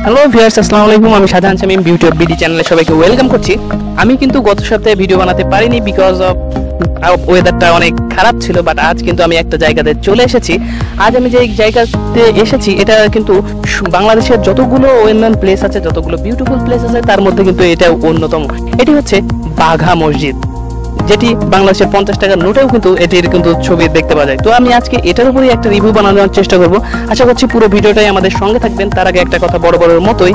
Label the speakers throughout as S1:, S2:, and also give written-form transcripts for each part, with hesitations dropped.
S1: Hello viewers, আসসালামু আলাইকুম। আমি Shahjahan Shamim, beauty of BD চ্যানেলে সবাইকে ওয়েলকাম করছি। আমি কিন্তু গত সপ্তাহে ভিডিও বানাতে পারিনি বিকজ অফ ওয়েদারটা অনেক খারাপ ছিল, বাট আজ কিন্তু আমি একটা জায়গাতে চলে এসেছি। আজ আমি যে জায়গাতে এসেছি এটা কিন্তু বাংলাদেশের যতগুলো ওয়েল প্লেস আছে, যতগুলো বিউটিফুল প্লেস আছে তার মধ্যে কিন্তু এটা অন্যতম। এটি হচ্ছে বাঘা মসজিদ, যেটি বাংলাদেশের 50 টাকার নোটেও কিন্তু এটির কিন্তু ছবি দেখতে পাওয়া যায়। তো আমি আজকে এটার উপরই একটা রিভিউ বানানোর চেষ্টা করব। আশা করছি পুরো ভিডিওটাই আমাদের সঙ্গে থাকবেন। তার আগে একটা কথা বড় মতোই,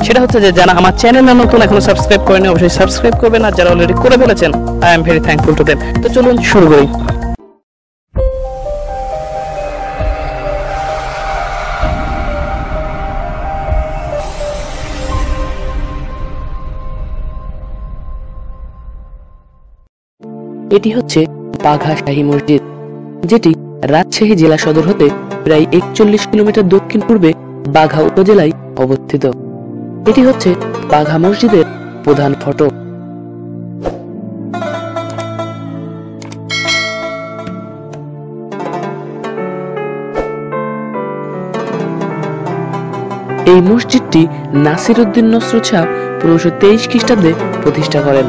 S1: সেটা হচ্ছে যে যারা আমার চ্যানেলে নতুন এখনো সাবস্ক্রাইব করেনি অবশ্যই সাবস্ক্রাইব করবেন, আর যারা অলরেডি করে ফেলেছেন I am very thankful to them. তো চলুন শুরু করি। এটি হচ্ছে বাঘা শাহী মসজিদ, যেটি রাজশাহী জেলা সদর হতে প্রায় 41 কিলোমিটার দক্ষিণ পূর্বে বাঘা উপজেলায় অবস্থিত। এটি হচ্ছে বাঘা মসজিদের প্রধান ফটক। এই মসজিদটি নাসির উদ্দিন নসরত শাহ 1523 খ্রিস্টাব্দে প্রতিষ্ঠা করেন।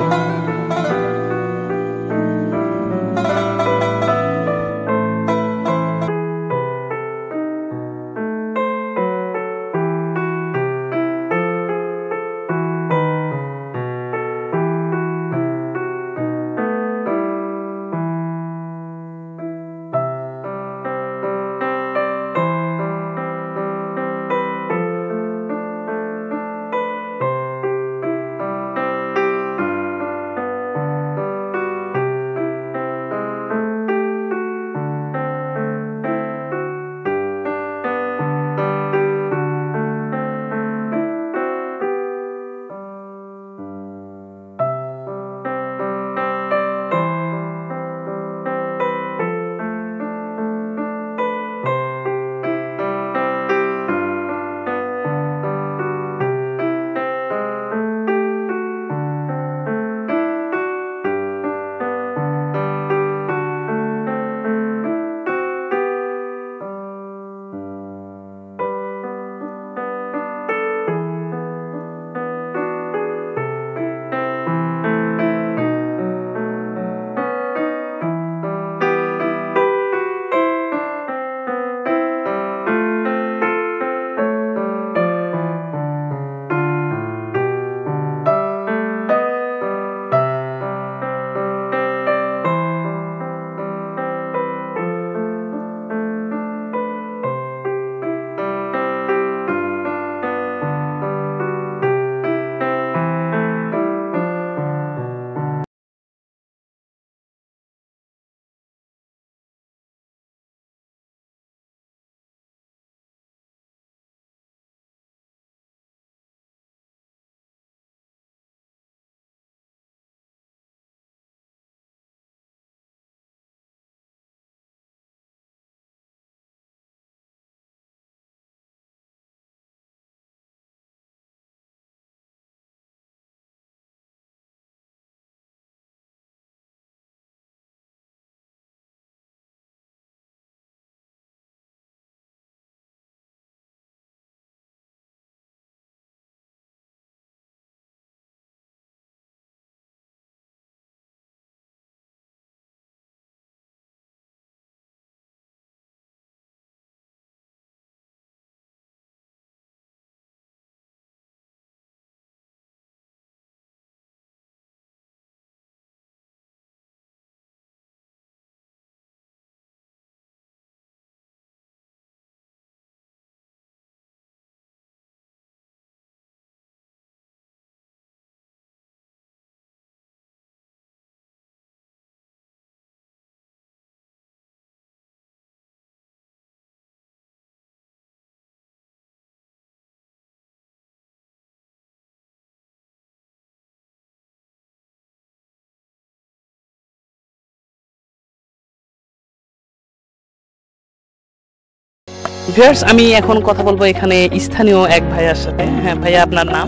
S1: ভিউয়ার্স, আমি এখন কথা বলবো এখানে স্থানীয় এক ভাইয়ার সাথে। হ্যাঁ ভাইয়া, আপনার নাম?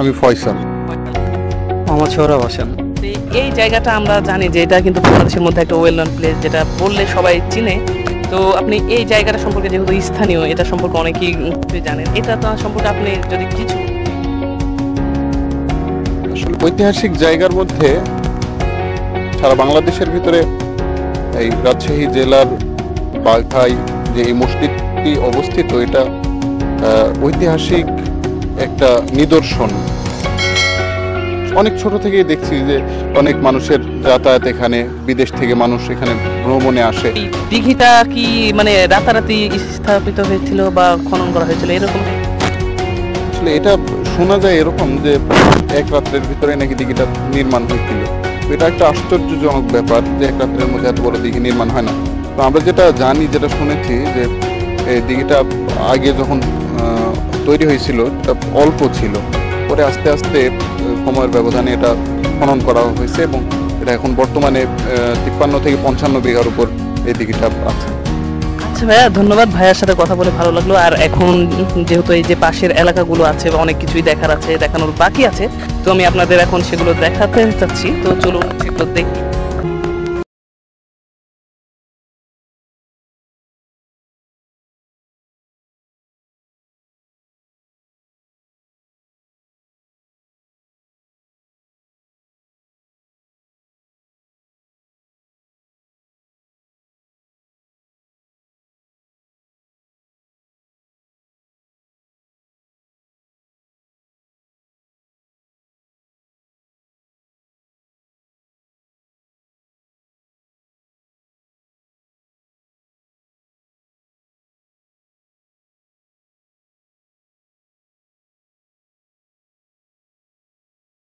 S2: আমি ফয়সাল।
S3: মোহাম্মদ সৌরভ হোসেন।
S1: এই জায়গাটা আমরা জানি যে এটা কিন্তু বাংলাদেশের মধ্যে একটা ওয়েল নন প্লেস, যেটা বললে সবাই চিনে। তো আপনি এই জায়গাটা সম্পর্কে যেহেতু স্থানীয়, এটা সম্পর্কে অনেকেই জানেন, এটা তো সম্পর্কে আপনি যদি কিছু
S2: আসলে ঐতিহাসিক জায়গার মধ্যে সারা বাংলাদেশের ভিতরে এই রাজশাহী জেলার বাঘায় যে এই মসজিদটি অবস্থিত, এটা ঐতিহাসিক একটা নিদর্শন। অনেক ছোট থেকেই দেখছি যে অনেক মানুষের যাতায়াত, এখানে বিদেশ থেকে মানুষ এখানে ভ্রমণে আসে।
S1: এই দিঘিটা কি মানে রাতারাতি স্থাপিত হয়েছিল বা খনন করা হয়েছিল এরকম?
S2: আসলে এটা শোনা যায় এরকম যে এক রাত্রের ভিতরে নাকি দিঘিটা নির্মাণ হয়েছিল। তো এটা একটা আশ্চর্যজনক ব্যাপার যে এক রাত্রের মধ্যে এত বড় দিঘি নির্মাণ হয় না। তো আমরা যেটা জানি, যেটা শুনেছি, যে এই দিঘিটা আগে যখন তৈরি হয়েছিল এটা অল্প ছিল, পরে আস্তে আস্তে সময়ের ব্যবধানে এটা খনন করা হয়েছে এবং এটা এখন বর্তমানে 53 থেকে 55 বিঘার উপর এই দিঘিটা আছে।
S1: আচ্ছা ভাইয়া, ধন্যবাদ। ভাইয়ার সাথে কথা বলে ভালো লাগলো। আর এখন যেহেতু এই যে পাশের এলাকাগুলো আছে বা অনেক কিছুই দেখার আছে, দেখানোর বাকি আছে, তো আমি আপনাদের এখন সেগুলো দেখাতে চাচ্ছি। তো চলুন সেগুলো দেখি।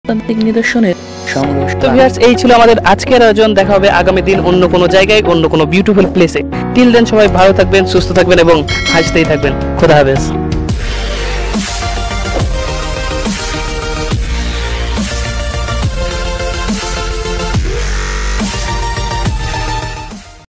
S4: তান্ত্রিক নিদর্শনের সংগ্রহ।
S1: তো ভিউয়ার্স, এই ছিল আমাদের আজকের আয়োজন। দেখা হবে আগামী দিন অন্য কোনো জায়গায়, অন্য কোনো বিউটিফুল প্লেসে। টিল দেন সবাই ভালো থাকবেন, সুস্থ থাকবেন এবং হাসতেই থাকবেন। খোদা হাফেজ।